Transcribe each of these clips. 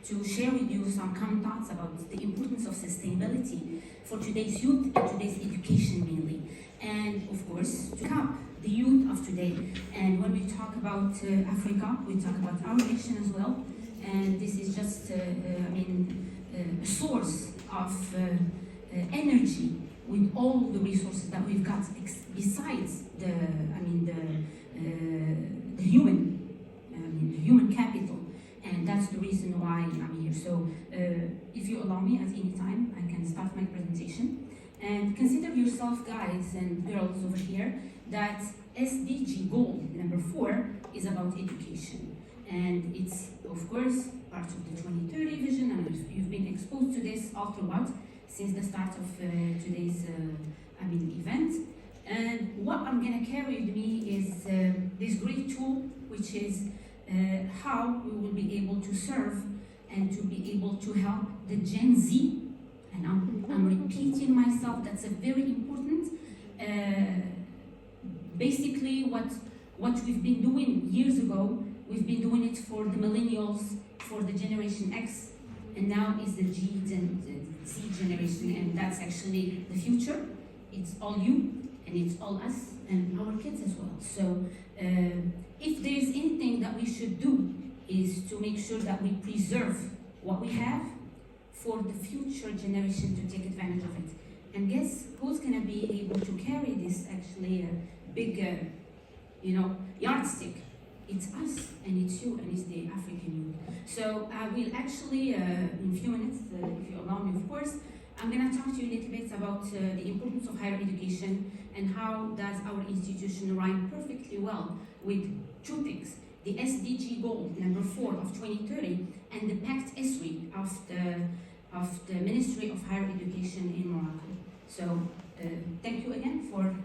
to share with you some common thoughts about the importance of sustainability for today's youth and today's education mainly. And of course, to help the youth of today. And when we talk about Africa, we talk about our nation as well. And this is just, a source of energy with all the resources that we've got besides the human capital. And that's the reason why I'm here. So if you allow me at any time, I can start my presentation. And consider yourself, guys and girls over here, that SDG goal number 4 is about education. And it's, of course, part of the 2030 vision, and you've been exposed to this all throughout since the start of today's event. And what I'm going to carry with me is this great tool, which is how we will be able to serve and to be able to help the Gen Z. And I'm repeating myself, that's a very important. Basically, what we've been doing years ago, we've been doing it for the millennials, for the Generation X, and now is the G and Z generation, and that's actually the future. It's all you, and it's all us, and our kids as well. So if there's anything that we should do is to make sure that we preserve what we have for the future generation to take advantage of it. And guess who's going to be able to carry this actually big, yardstick? It's us, and it's you, and it's the African youth. So I will actually, in a few minutes, if you allow me, of course, I'm going to talk to you a little bit about the importance of higher education and how does our institution rhyme perfectly well with two things: the SDG goal number 4 of 2030 and the Pact ESRI of the Ministry of Higher Education in Morocco. So thank you again for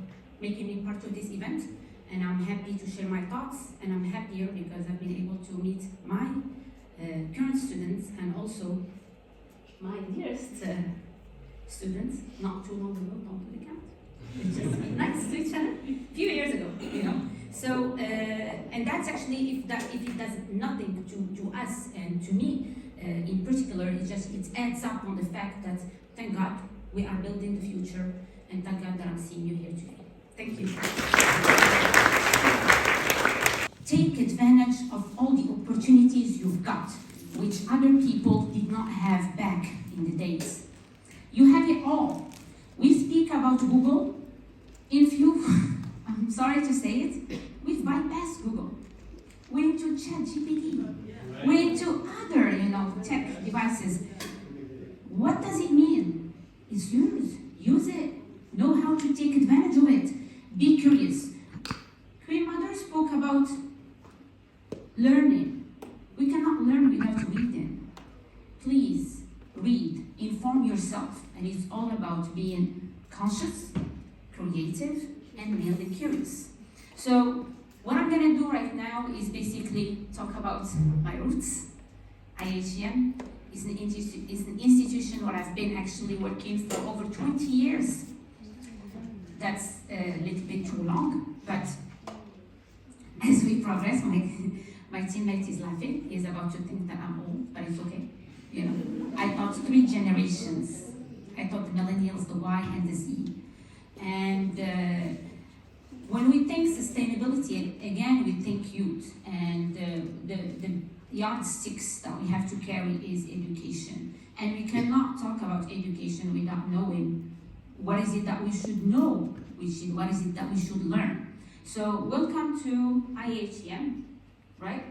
making me part of this event, and I'm happy to share my thoughts, and I'm happier because I've been able to meet my current students and also my dearest students not too long ago, don't do the count. It's just nice to each other, a few years ago, So, and that's actually, if it does nothing to us and to me in particular, it adds up on the fact that, thank God, we are building the future, and thank God that I'm seeing you here today. Thank you. Take advantage of all the opportunities you've got, which other people did not have back in the days. You have it all. We speak about Google. I'm sorry to say it, we've bypassed Google. We're into ChatGPT. We're into other, tech devices. What does it mean? It's yours. Use it. Know how to take advantage of it. Be curious. Queen Mother spoke about learning. We cannot learn without reading. Please read, inform yourself, and it's all about being conscious, creative, and mainly curious. So what I'm going to do right now is basically talk about my roots. IHM is an institution where I've been actually working for over 20 years. That's a little bit too long, but as we progress, my teammate is laughing. He's about to think that I'm old, but it's okay. I taught 3 generations. I taught the millennials, the Y, and the Z. And when we think sustainability, again, we think youth. And the yardsticks that we have to carry is education. And we cannot talk about education without knowing what is it that we should know, what is it that we should learn. So welcome to IHM, right?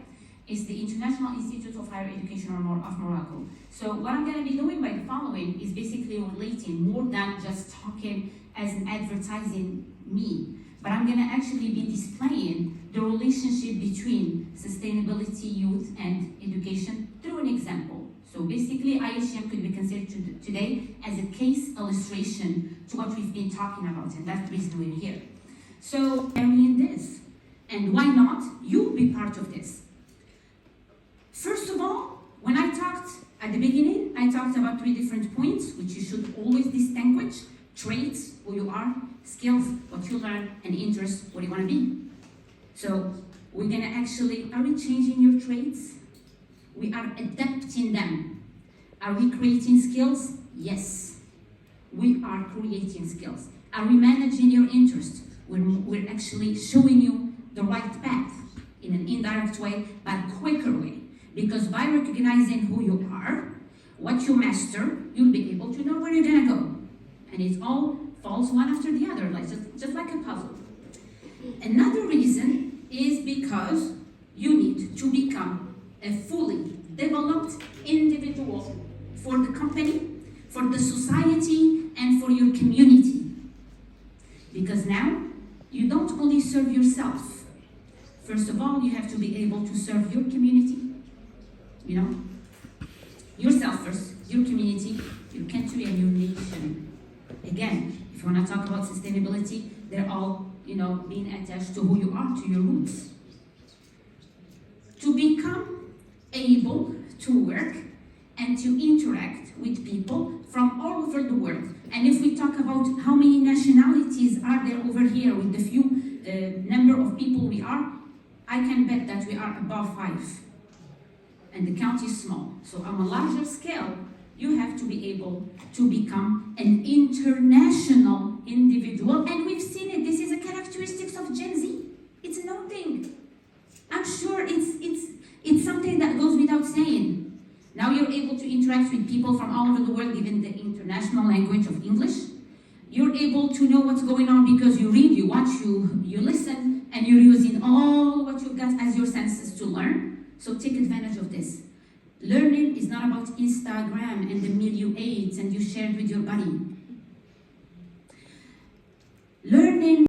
It's the International Institute of Higher Education of Morocco. So what I'm going to be doing by the following is basically relating more than just talking as an advertising me, but I'm going to actually be displaying the relationship between sustainability, youth, and education through an example. So basically, IHM could be considered today as a case illustration to what we've been talking about, and that's the reason we're here. So, carrying this, and why not you be part of this? First of all, when I talked at the beginning, I talked about 3 different points, which you should always distinguish: traits, who you are; skills, what you learn; and interests, what you want to be. So, we're going to actually, are we changing your traits? We are adapting them. Are we creating skills? Yes. We are creating skills. Are we managing your interest? We're actually showing you the right path in an indirect way, but quicker way. Because by recognizing who you are, what you master, you'll be able to know where you're gonna go. And it all falls one after the other, like just like a puzzle. Another reason is because you need to become a fully developed individual for the company, for the society, and for your community. Because now, you don't only serve yourself. First of all, you have to be able to serve your community. You know, yourself first, your community, your country, and your nation. Again, if you want to talk about sustainability, they're all, being attached to who you are, to your roots. To become able to work and to interact with people from all over the world. And if we talk about how many nationalities are there over here with the few number of people we are, I can bet that we are above 5. And the count is small. So on a larger scale, you have to be able to become an international individual. And we've seen it. This is a characteristic of Gen Z. It's a known thing. I'm sure it's something that goes without saying. Now you're able to interact with people from all over the world, given the international language of English. You're able to know what's going on because you read, you watch, you listen, and you're using all what you've got as your senses to learn. So take advantage of this. Learning is not about Instagram and the meal you ate and you shared with your buddy. Learning